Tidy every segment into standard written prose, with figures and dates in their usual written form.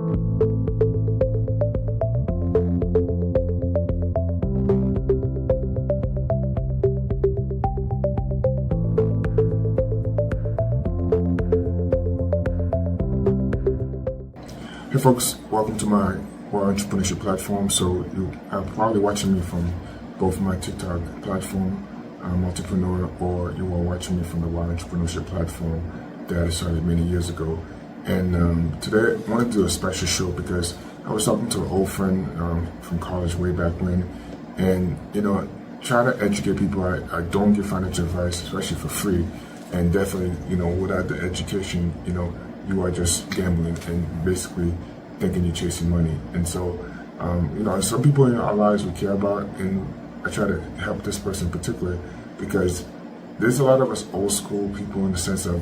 Hey folks, welcome to my Entrepreneurship platform. So you are probably watching me from both my TikTok platform, Entrepreneur, or you are watching me from the Entrepreneurship platform that I started many years ago. And today I wanted to do a special show because I was talking to an old friend from college way back when, and try to educate people. I don't give financial advice, especially for free, and definitely without the education, you are just gambling and basically thinking you're chasing money. And so, some people in our lives we care about, and I try to help this person in particular because there's a lot of us old school people in the sense of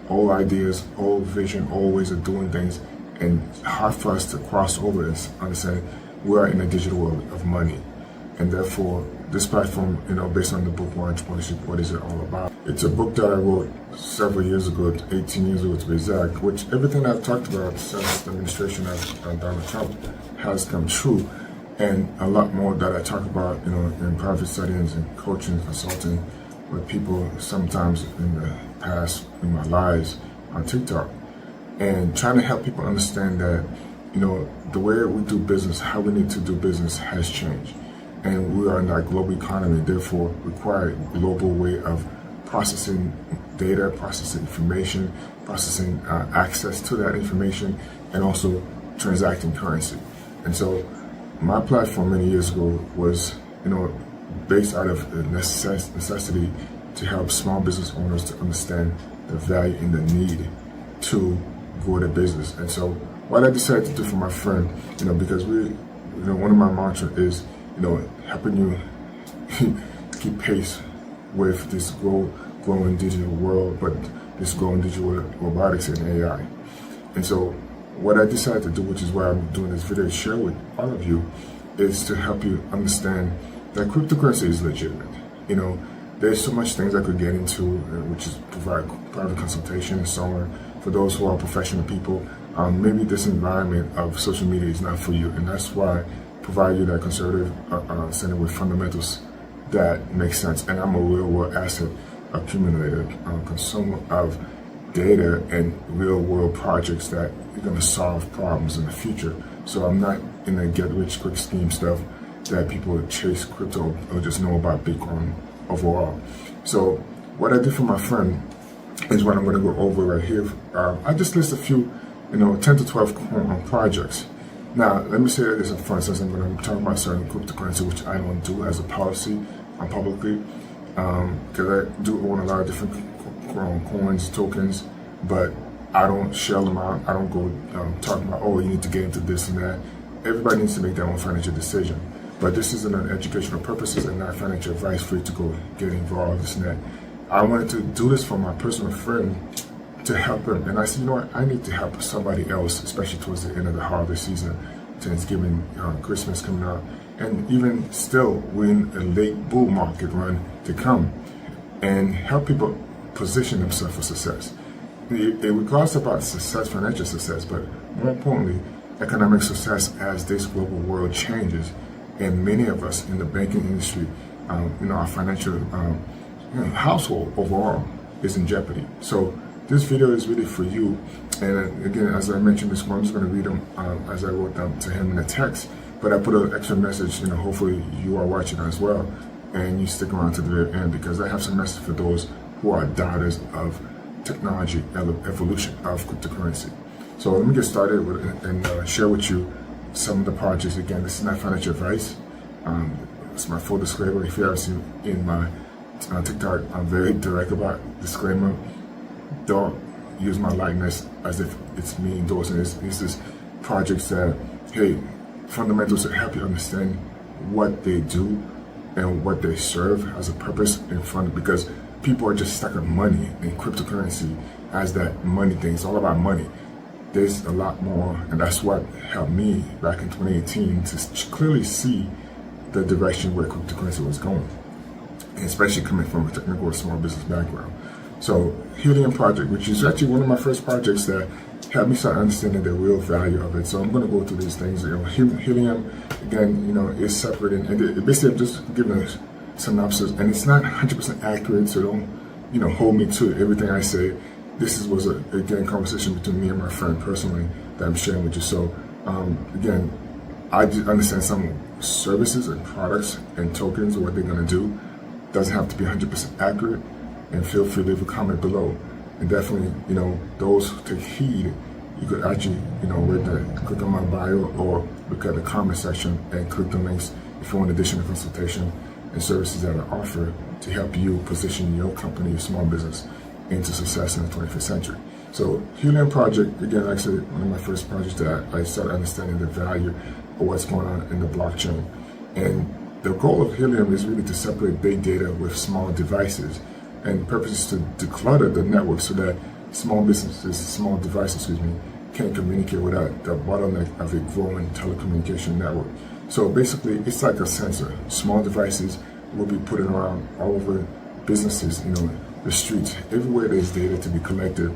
old ideas, old vision, old ways of doing things, and hard for us to cross over and understand we are in a digital world of money. And therefore, this platform, based on the book Entrepreneurship, what is it all about? It's a book that I wrote several years ago, 18 years ago to be exact, which everything I've talked about since the administration of Donald Trump has come true, and a lot more that I talk about, in private settings and coaching, consulting with people sometimes in the past in my lives on TikTok, and trying to help people understand that, the way we do business, how we need to do business has changed. And we are in that global economy, therefore require a global way of processing data, processing information, processing access to that information, and also transacting currency. And so my platform many years ago was, based out of the necessity to help small business owners to understand the value and the need to grow their business. And so what I decided to do for my friend, because one of my mantras is, helping you keep pace with this growing digital world, but this growing digital robotics and AI. And so what I decided to do, which is why I'm doing this video to share with all of you, is to help you understand that cryptocurrency is legitimate. There's so much things I could get into, which is provide private consultation and so on. For those who are professional people, maybe this environment of social media is not for you, and that's why provide you that conservative center with fundamentals that make sense. And I'm a real world asset accumulator, consumer of data and real world projects that are going to solve problems in the future. So I'm not in the get rich quick scheme stuff that people chase crypto or just know about Bitcoin overall. So what I did for my friend is what I'm going to go over right here. I just list a few, 10 to 12 projects. Now, let me say this up front, since I'm going to talk about certain cryptocurrency, which I don't do as a policy publicly, because I do own a lot of different coins, tokens, but I don't shell them out. I don't go talking about, you need to get into this and that. Everybody needs to make their own financial decision. But this is an educational purposes and not financial advice for you to go get involved, this and that. I wanted to do this for my personal friend to help him. And I said, I need to help somebody else, especially towards the end of the holiday season, Thanksgiving, Christmas coming up. And even still, we're in a late bull market run to come, and help people position themselves for success. It regards about success, financial success, but more importantly, economic success as this global world changes. And many of us in the banking industry, our financial household overall is in jeopardy. So this video is really for you. And again, as I mentioned this morning, I'm just going to read them as I wrote them to him in a text. But I put an extra message, hopefully you are watching as well. And you stick around to the very end, because I have some message for those who are doubters of technology, evolution of cryptocurrency. So let me get started and share with you some of the projects. Again, this is not financial advice. It's my full disclaimer. If you ever see in my TikTok, I'm very direct about disclaimer. Don't use my likeness as if it's me endorsing this. This is projects that, hey, fundamentals to help you understand what they do and what they serve as a purpose in front, because people are just stuck on money and cryptocurrency as that money thing. It's all about money. There's a lot more, and that's what helped me back in 2018 to clearly see the direction where cryptocurrency was going, and especially coming from a technical or small business background. So Helium Project, which is actually one of my first projects that helped me start understanding the real value of it. So I'm going to go through these things. Helium, again, is separate, and basically I'm just giving a synopsis, and it's not 100% accurate, so don't, hold me to everything I say. This was again, conversation between me and my friend personally that I'm sharing with you. So, again, I just understand some services and products and tokens, what they're going to do. Doesn't have to be 100% accurate, and feel free to leave a comment below. And definitely, those who take heed, you could actually, click on my bio or look at the comment section and click the links if you want additional consultation and services that are offered to help you position your company, your small business, into success in the 21st century. So Helium Project, again, like I said, one of my first projects that I started understanding the value of what's going on in the blockchain. And the goal of Helium is really to separate big data with small devices. And the purpose is to declutter the network so that small devices, can't communicate without the bottleneck of a growing telecommunication network. So basically, it's like a sensor. Small devices will be put around all over businesses, the streets, everywhere there's data to be collected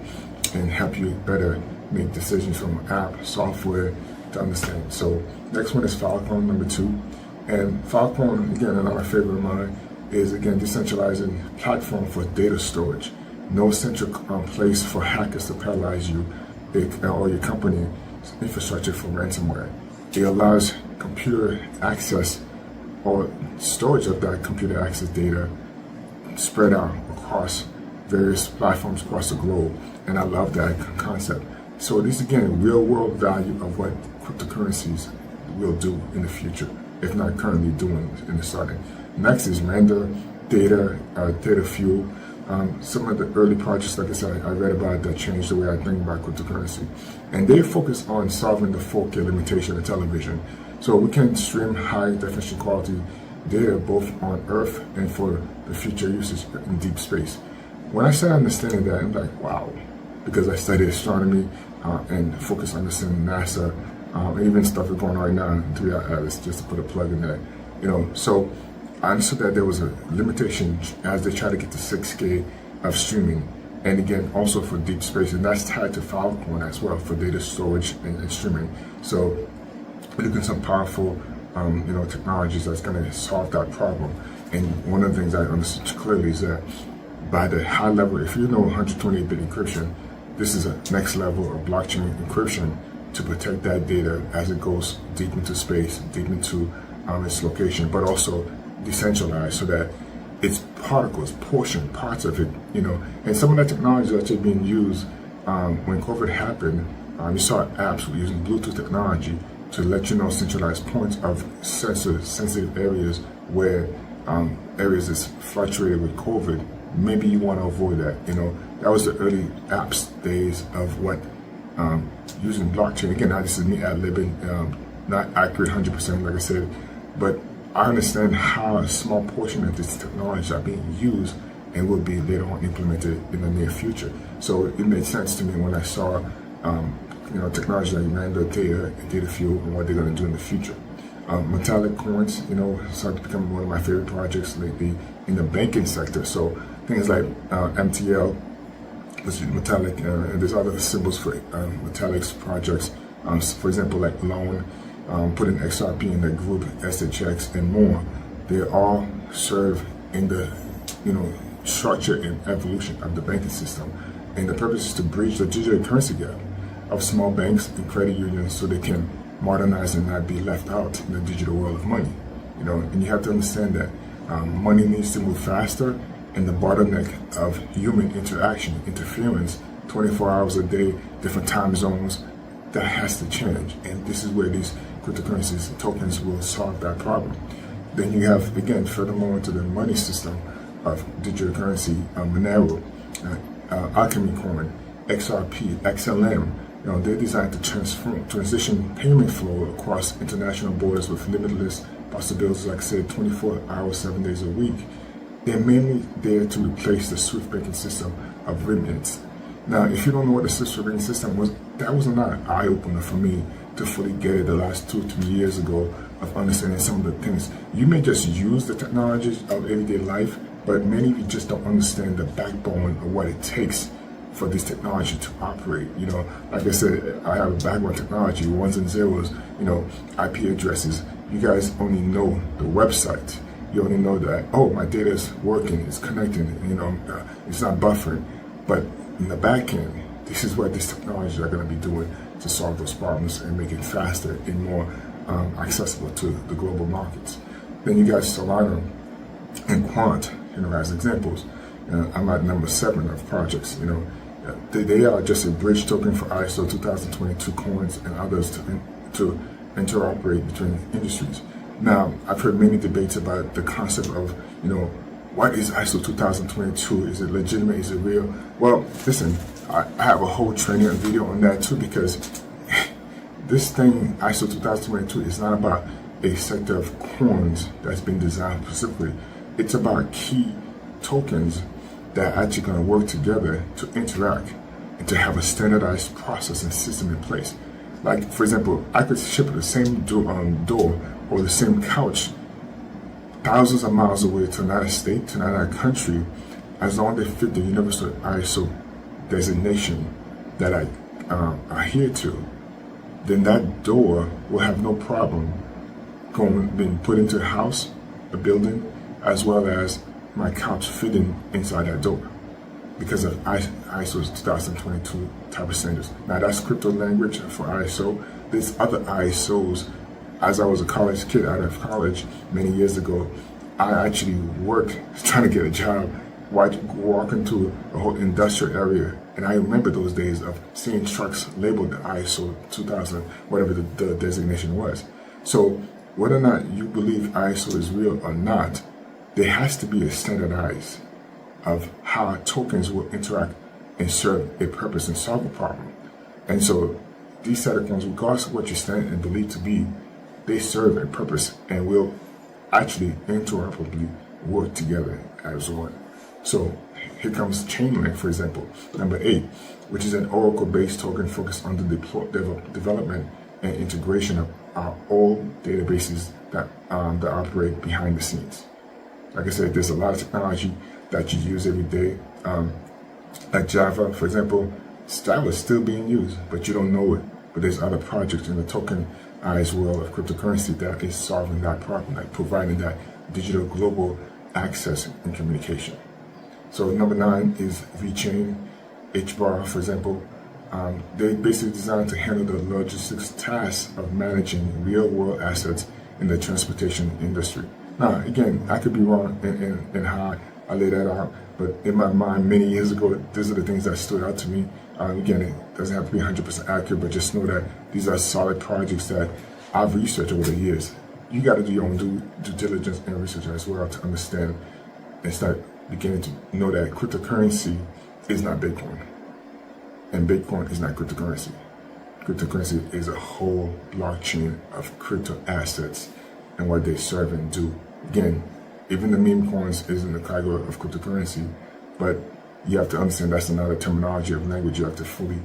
and help you better make decisions from app, software to understand. So next one is Filecoin, number 2. And Filecoin, again, another favorite of mine, is again decentralizing platform for data storage. No central place for hackers to paralyze you or your company infrastructure for ransomware. It allows computer access or storage of that computer access data spread out across various platforms across the globe. And I love that concept. So this again, real world value of what cryptocurrencies will do in the future, if not currently doing in the starting. Next is Render, Data Fuel. Some of the early projects, like I said, I read about that changed the way I think about cryptocurrency. And they focus on solving the 4K limitation of television. So we can stream high definition quality data both on Earth and for the future usage in deep space. When I started understanding that, I'm like, wow, because I studied astronomy and focused on understanding NASA, and even stuff that's going on right now in 3-hour Atlas, just to put a plug in that. So I understood that there was a limitation as they try to get to 6K of streaming, and again also for deep space, and that's tied to Filecoin as well for data storage and streaming. So looking at some powerful technologies that's going to solve that problem. And one of the things I understood clearly is that by the high level, if you know 128-bit encryption, this is a next level of blockchain encryption to protect that data as it goes deep into space, deep into its location, but also decentralized so that it's particles, parts of it, and some of that technology is actually being used when COVID happened. You saw apps using Bluetooth technology to let you know centralized points of sensitive areas where areas is fluctuated with COVID. Maybe you want to avoid that. That was the early apps days of what using blockchain. Again, now this is me ad-libbing, not accurate 100%, like I said, but I understand how a small portion of this technology are being used and will be later on implemented in the near future. So it made sense to me when I saw technology like Render, Data Fuel, and what they're going to do in the future. Metallic coins, started to become one of my favorite projects lately in the banking sector. So things like MTL, which is metallic, and there's other symbols for metallics projects. For example, like loan, putting XRP in the group, SHX, and more. They all serve in the structure and evolution of the banking system. And the purpose is to bridge the digital currency gap of small banks and credit unions so they can modernize and not be left out in the digital world of money. And you have to understand that money needs to move faster, and the bottleneck of human interaction, interference, 24 hours a day, different time zones, that has to change. And this is where these cryptocurrencies and tokens will solve that problem. Then you have, again, furthermore into the money system of digital currency, Monero, Alchemy Coin, XRP, XLM. They're designed to transition payment flow across international borders with limitless possibilities, like I said, 24 hours, 7 days a week. They're mainly there to replace the SWIFT banking system of remittance. Now, if you don't know what the SWIFT banking system was, that was not an eye-opener for me to fully get it the last 2-3 years ago of understanding some of the things. You may just use the technologies of everyday life, but many of you just don't understand the backbone of what it takes for this technology to operate. Like I said, I have a background in technology, ones and zeros, IP addresses. You guys only know the website. You only know that, oh, my data is working, it's connecting, it's not buffering. But in the back end, this is what these technologies are going to be doing to solve those problems and make it faster and more accessible to the global markets. Then you got Solana and Quant, as examples. I'm at number 7 of projects. They are just a bridge token for ISO 2022 coins and others to interoperate between industries. Now, I've heard many debates about the concept of, what is ISO 2022? Is it legitimate? Is it real? Well, listen, I have a whole training and video on that too, because this thing, ISO 2022, is not about a set of coins that's been designed specifically. It's about key tokens that are actually going to work together to interact and to have a standardized process and system in place. Like, for example, I could ship the same door or the same couch thousands of miles away to another state, to another country, as long as they fit the universal ISO designation that I adhere to. Then that door will have no problem being put into a house, a building, as well as my couch fitting inside that door, because of ISO 2022 type of standards. Now that's crypto language for ISO. There's other ISOs. As I was a college kid out of college many years ago, I actually worked trying to get a job, walking to a whole industrial area. And I remember those days of seeing trucks labeled the ISO 2000, whatever the designation was. So whether or not you believe ISO is real or not, there has to be a standardized of how tokens will interact and serve a purpose and solve a problem. And so these set of coins, regardless of what you stand and believe to be, they serve a purpose and will actually interoperably work together as one. So here comes Chainlink, for example, number 8, which is an Oracle-based token focused on the development and integration of our old databases that operate behind the scenes. Like I said, there's a lot of technology that you use every day. Like Java, for example, Java is still being used, but you don't know it. But there's other projects in the tokenized world of cryptocurrency that is solving that problem, like providing that digital global access and communication. So number 9 is VeChain, HBAR, for example. They're basically designed to handle the logistics tasks of managing real-world assets in the transportation industry. Now, again, I could be wrong in how I lay that out, but in my mind, many years ago, these are the things that stood out to me. Again, it doesn't have to be 100% accurate, but just know that these are solid projects that I've researched over the years. You got to do your own due diligence and research as well to understand and start beginning to know that cryptocurrency is not Bitcoin, and Bitcoin is not cryptocurrency. Cryptocurrency is a whole blockchain of crypto assets and what they serve and do. Again, even the meme coins is in the category of cryptocurrency, but you have to understand that's another terminology of language you have to fully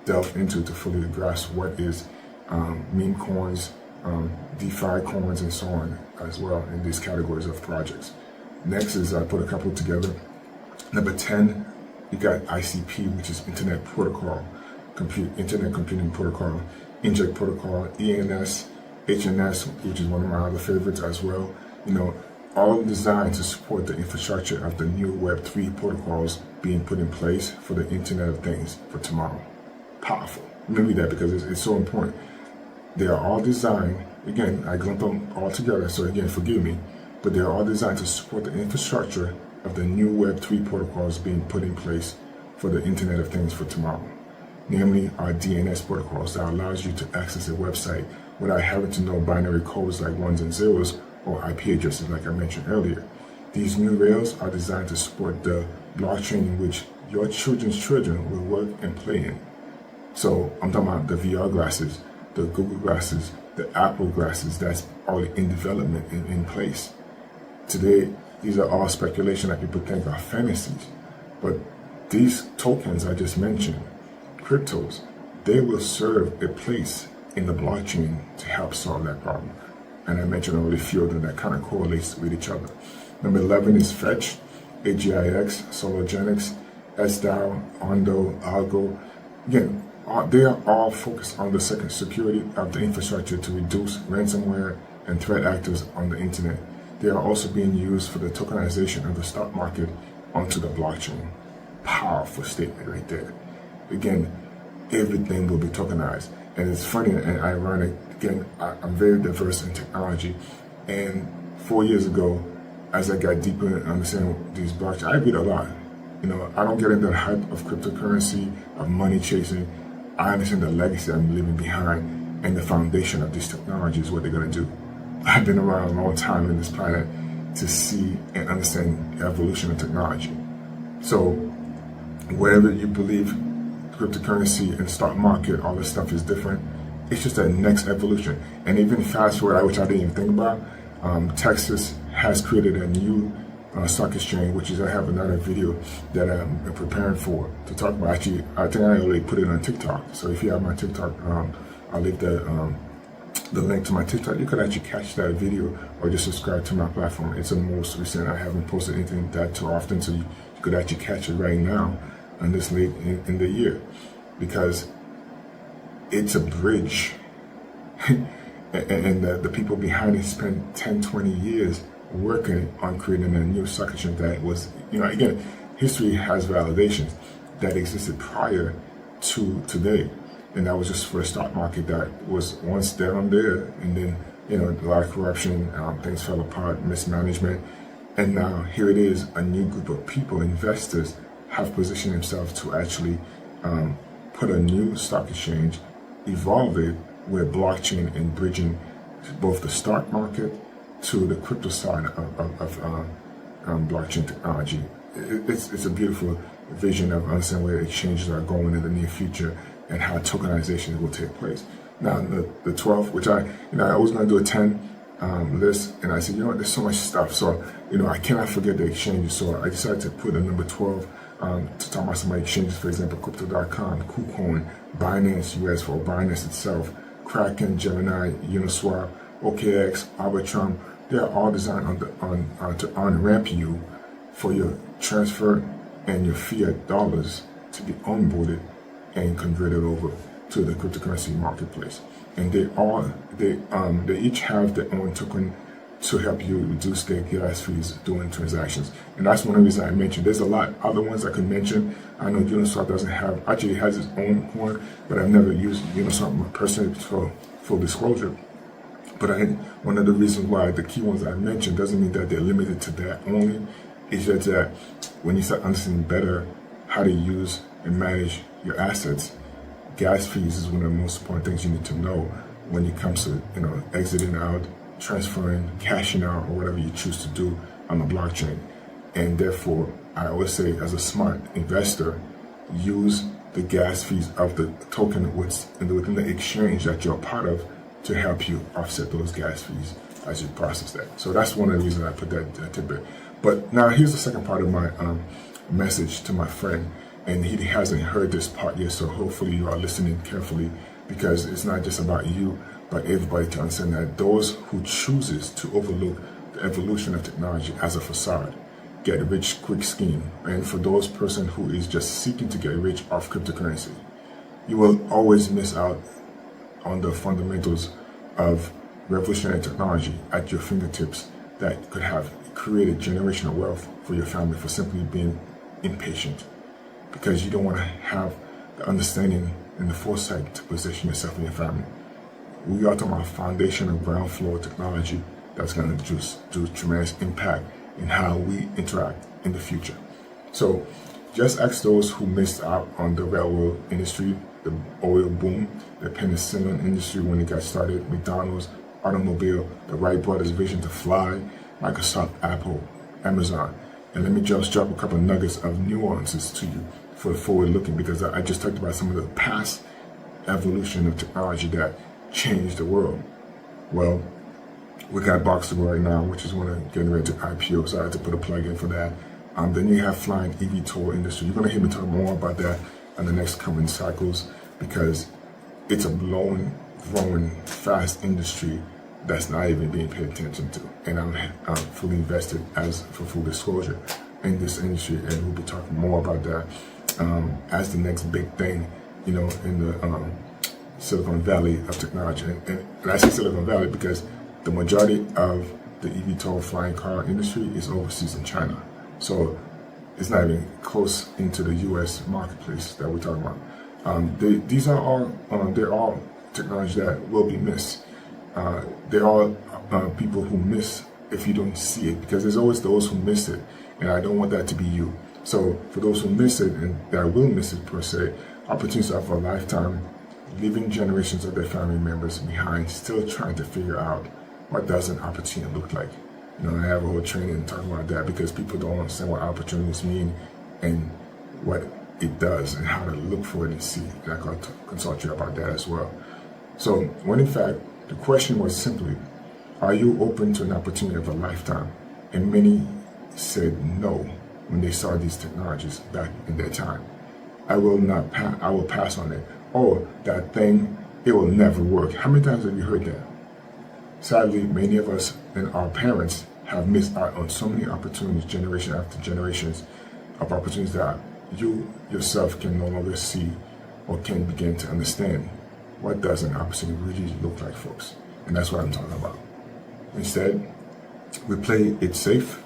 delve into to fully grasp what is meme coins, DeFi coins, and so on as well in these categories of projects. Next is I put a couple together. Number 10, you got ICP, which is Internet Computing Protocol, Inject Protocol, ENS, HNS, which is one of my other favorites as well. All designed to support the infrastructure of the new Web3 protocols being put in place for the Internet of Things for tomorrow. Powerful. Let me read that because it's so important. They are all designed, again, I lump them all together, so again, forgive me, but they are all designed to support the infrastructure of the new Web3 protocols being put in place for the Internet of Things for tomorrow. Namely, our DNS protocols that allows you to access a website without having to know binary codes like ones and zeros or IP addresses like I mentioned earlier. These new rails are designed to support the blockchain in which your children's children will work and play in. So I'm talking about the VR glasses, the Google glasses, the Apple glasses that's already in development and in place. Today, these are all speculation that people think are fantasies, but these tokens I just mentioned, cryptos, they will serve a place in the blockchain to help solve that problem. And I mentioned already a few of them that kind of correlates with each other. Number 11 is Fetch, AGIX, Sologenics, SDAO, Ondo, Algo. Again, they are all focused on the security of the infrastructure to reduce ransomware and threat actors on the internet. They are also being used for the tokenization of the stock market onto the blockchain. Powerful statement right there. Again, everything will be tokenized. And it's funny and ironic. Again, I'm very diverse in technology. And 4 years ago, as I got deeper in understanding these blockchains, I read a lot. I don't get into the hype of cryptocurrency, of money chasing. I understand the legacy I'm leaving behind and the foundation of these technologies, what they're going to do. I've been around a long time in this planet to see and understand the evolution of technology. So, wherever you believe cryptocurrency and stock market, all this stuff is different, it's just a next evolution. And even fast forward, which I didn't even think about, Texas has created a new stock exchange, which is I have another video that I'm preparing for to talk about. Actually, I think I already put it on TikTok. So if you have my TikTok, I'll leave the link to my TikTok. You could actually catch that video or just subscribe to my platform. It's the most recent. I haven't posted anything that too often, so you could actually catch it right now on this late in the year, because it's a bridge. and the people behind it spent 10, 20 years working on creating a new stock exchange that was, again, history has validations that existed prior to today. And that was just for a stock market that was once down there, and then, a lot of corruption, things fell apart, mismanagement. And now here it is, a new group of people, investors, have positioned themselves to actually put a new stock exchange, evolve it with blockchain and bridging both the stock market to the crypto side of blockchain technology. It's a beautiful vision of understanding where exchanges are going in the near future and how tokenization will take place. Now, the 12, which I was going to do a 10 list, and I said, there's so much stuff, so I cannot forget the exchanges. So I decided to put a number 12 to talk about some of my exchanges. For example, Crypto.com, KuCoin, Binance US for Binance itself, Kraken, Gemini, Uniswap, OKX, Arbitrum. They are all designed to on-ramp you for your transfer and your fiat dollars to be onboarded and converted over to the cryptocurrency marketplace. And they each have their own token to help you reduce their gas fees during transactions. And that's one of the reasons I mentioned. There's a lot other ones I could mention. I know Uniswap doesn't have, actually it has its own coin, but I've never used Uniswap personally for full disclosure. But one of the reasons why the key ones I mentioned doesn't mean that they're limited to that only. It's just that when you start understanding better how to use and manage your assets, gas fees is one of the most important things you need to know when it comes to exiting out, transferring, cashing out, or whatever you choose to do on the blockchain. And therefore, I always say, as a smart investor, use the gas fees of the token within the exchange that you're a part of to help you offset those gas fees as you process that. So that's one of the reasons I put that tidbit. But now here's the second part of my message to my friend, and he hasn't heard this part yet, so hopefully you are listening carefully, because it's not just about you, but everybody to understand that those who chooses to overlook the evolution of technology as a facade, get rich quick scheme, and for those person who is just seeking to get rich off cryptocurrency, you will always miss out on the fundamentals of revolutionary technology at your fingertips that could have created generational wealth for your family for simply being impatient, because you don't want to have the understanding and the foresight to position yourself and your family. We are talking about foundational ground floor technology that's going to do tremendous impact in how we interact in the future. So just ask those who missed out on the railroad industry, the oil boom, the penicillin industry when it got started, McDonald's, automobile, the Wright brothers' vision to fly, Microsoft, Apple, Amazon. And let me just drop a couple of nuggets of nuances to you for the forward looking, because I just talked about some of the past evolution of technology that changed the world. Well, we got Boxer right now, which is one of getting ready to IPO, so I had to put a plug in for that. Then you have flying eVTOL industry. You're going to hear me talk more about that in the next coming cycles, because it's a growing, fast industry that's not even being paid attention to. And I'm fully invested, as for full disclosure, in this industry, and we'll be talking more about that as the next big thing, in the Silicon Valley of technology. And I say Silicon Valley because the majority of the eVTOL flying car industry is overseas in China. So it's not even close into the U.S. marketplace that we're talking about. These are all, they're all technology that will be missed. They're all people who miss if you don't see it, because there's always those who miss it, and I don't want that to be you. So for those who miss it and that will miss it per se, opportunities of a lifetime, leaving generations of their family members behind, still trying to figure out what does an opportunity look like. I have a whole training talking about that because people don't understand what opportunities mean and what it does and how to look for it and see. And I can consult you about that as well. So when in fact, the question was simply, are you open to an opportunity of a lifetime? And many said no when they saw these technologies back in their time. I will pass on it. Oh, that thing, it will never work. How many times have you heard that? Sadly, many of us and our parents have missed out on so many opportunities, generation after generations, of opportunities that you yourself can no longer see or can begin to understand. What does an opportunity really look like, folks? And that's what I'm talking about. Instead, we play it safe,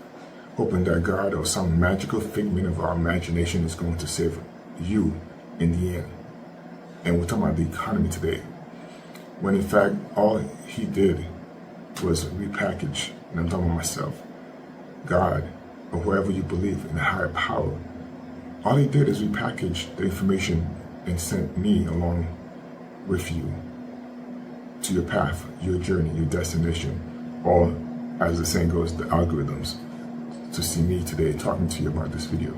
hoping that God or some magical figment of our imagination is going to save you in the end. And we're talking about the economy today, when in fact, all he did was repackage, and I'm talking about myself, God, or whoever you believe in, a higher power. All he did is repackage the information and sent me along with you to your path, your journey, your destination, or as the saying goes, the algorithms, to see me today talking to you about this video.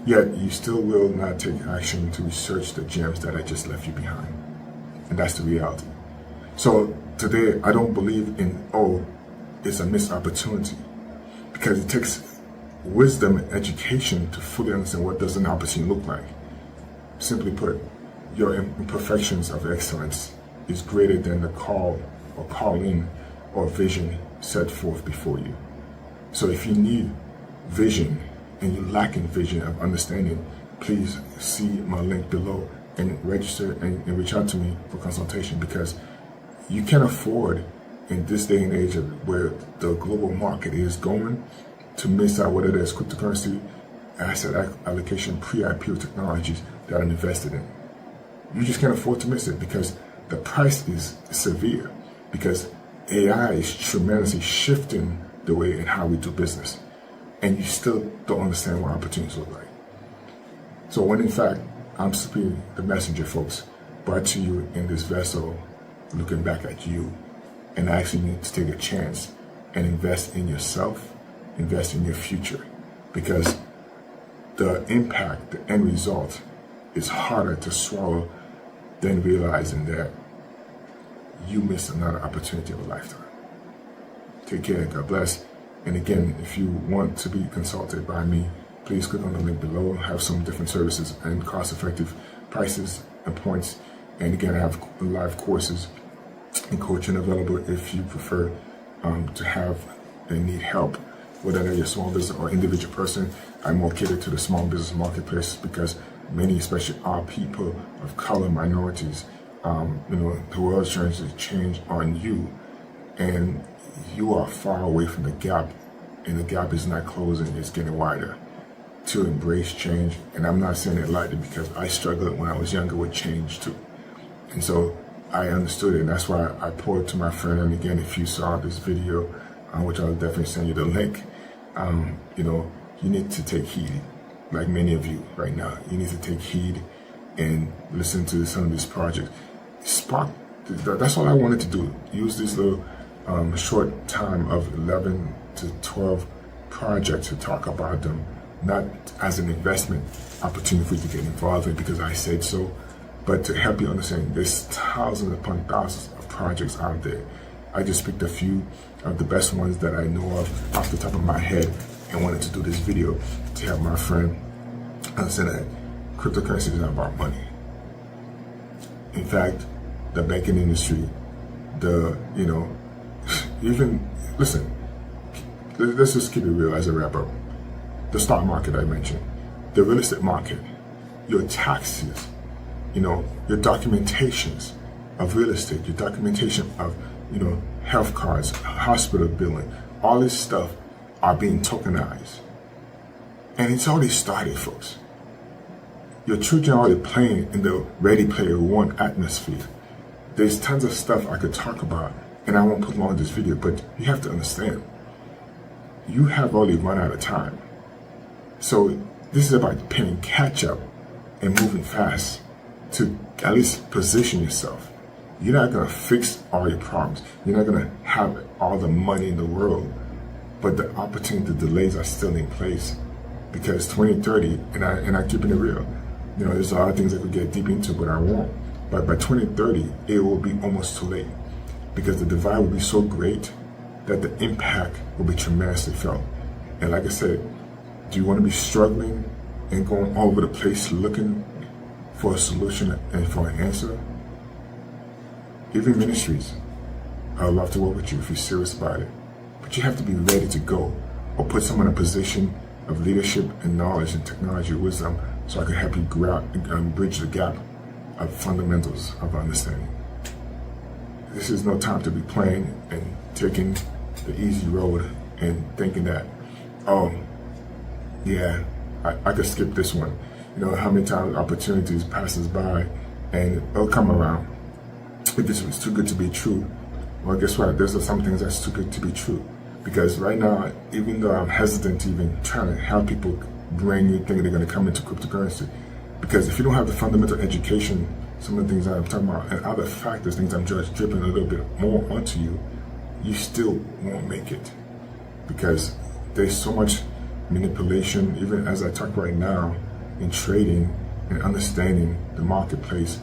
Yet you still will not take action to research the gems that I just left you behind. And that's the reality. So today, I don't believe in, oh, it's a missed opportunity, because it takes wisdom and education to fully understand what does an opportunity look like. Simply put, your imperfections of excellence is greater than the call or calling or vision set forth before you. So if you need vision and you lack in vision of understanding, please see my link below and register and reach out to me for consultation, because you can't afford in this day and age of where the global market is going to miss out whether there's cryptocurrency, asset allocation, pre-IPO technologies that are invested in. You just can't afford to miss it, because the price is severe, because AI is tremendously shifting the way and how we do business. And you still don't understand what opportunities look like. So when in fact, I'm simply the messenger, folks, brought to you in this vessel, looking back at you and asking you to take a chance and invest in yourself, invest in your future, because the impact, the end result is harder to swallow than realizing that you missed another opportunity of a lifetime. Take care, God bless. And again, if you want to be consulted by me, please click on the link below. I have some different services and cost-effective prices and points. And again, I have live courses and coaching available if you prefer to have and need help, whether you're a small business or individual person. I'm more catered to the small business marketplace, because many, especially our people of color, minorities, the world is trying to change on you, and you are far away from the gap, and the gap is not closing, it's getting wider, to embrace change. And I'm not saying it lightly, because I struggled when I was younger with change too. And so I understood it, and that's why I poured to my friend. And again, if you saw this video, which I'll definitely send you the link, you need to take heed, like many of you right now. You need to take heed and listen to some of these projects. Spark, that's all I wanted to do. Use this little short time of 11 to 12 projects to talk about them, not as an investment opportunity for you to get involved in because I said so, but to help you understand there's thousands upon thousands of projects out there. I just picked a few of the best ones that I know of off the top of my head and wanted to do this video to help my friend understand that cryptocurrency is not about money. In fact, the banking industry, even, listen, let's just keep it real as a wrap up. The stock market I mentioned, the real estate market, your taxes, your documentations of real estate, your documentation of, health cards, hospital billing, all this stuff are being tokenized. And it's already started, folks. Your children are already playing in the Ready Player One atmosphere. There's tons of stuff I could talk about, and I won't prolong this video, but you have to understand, you have already run out of time. So this is about playing catch up and moving fast to at least position yourself. You're not going to fix all your problems. You're not going to have all the money in the world, but the opportunity, the delays are still in place, because 2030, and I'm keeping it real, there's a lot of things I could get deep into, but I won't. But by 2030, it will be almost too late, because the divide will be so great that the impact will be tremendously felt. And like I said, do you want to be struggling and going all over the place looking for a solution and for an answer? Even ministries, I would love to work with you if you're serious about it. But you have to be ready to go, or put someone in a position of leadership and knowledge and technology wisdom, so I can help you bridge the gap of fundamentals of understanding. This is no time to be playing and taking the easy road and thinking that, oh, yeah, I could skip this one. How many times opportunities passes by and it'll come around. If this was too good to be true, well, guess what? There's some things that's too good to be true. Because right now, even though I'm hesitant to even trying to help people brand new thinking they're going to come into cryptocurrency, because if you don't have the fundamental education, some of the things that I'm talking about, and other factors, things I'm just dripping a little bit more onto you, you still won't make it. Because there's so much manipulation, even as I talk right now, in trading and understanding the marketplace,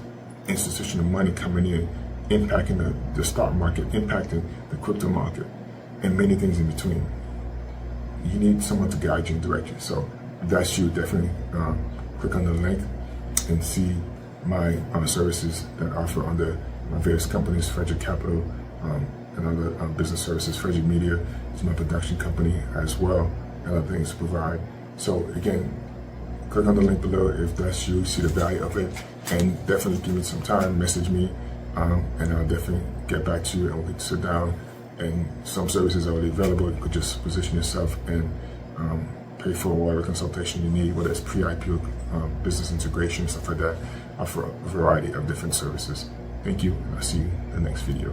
institutional money coming in, impacting the stock market, impacting the crypto market, and many things in between. You need someone to guide you and direct you. So if that's you, definitely click on the link and see my services that I offer under my various companies, Frederick Capital, and other business services. Frederick Media is my production company as well, and other things to provide. So again, click on the link below if that's you, see the value of it, and definitely give me some time, message me, and I'll definitely get back to you, and we can sit down. And some services are already available. You could just position yourself and pay for whatever consultation you need, whether it's pre-IPO, business integration, stuff like that. I offer a variety of different services. Thank you, and I'll see you in the next video.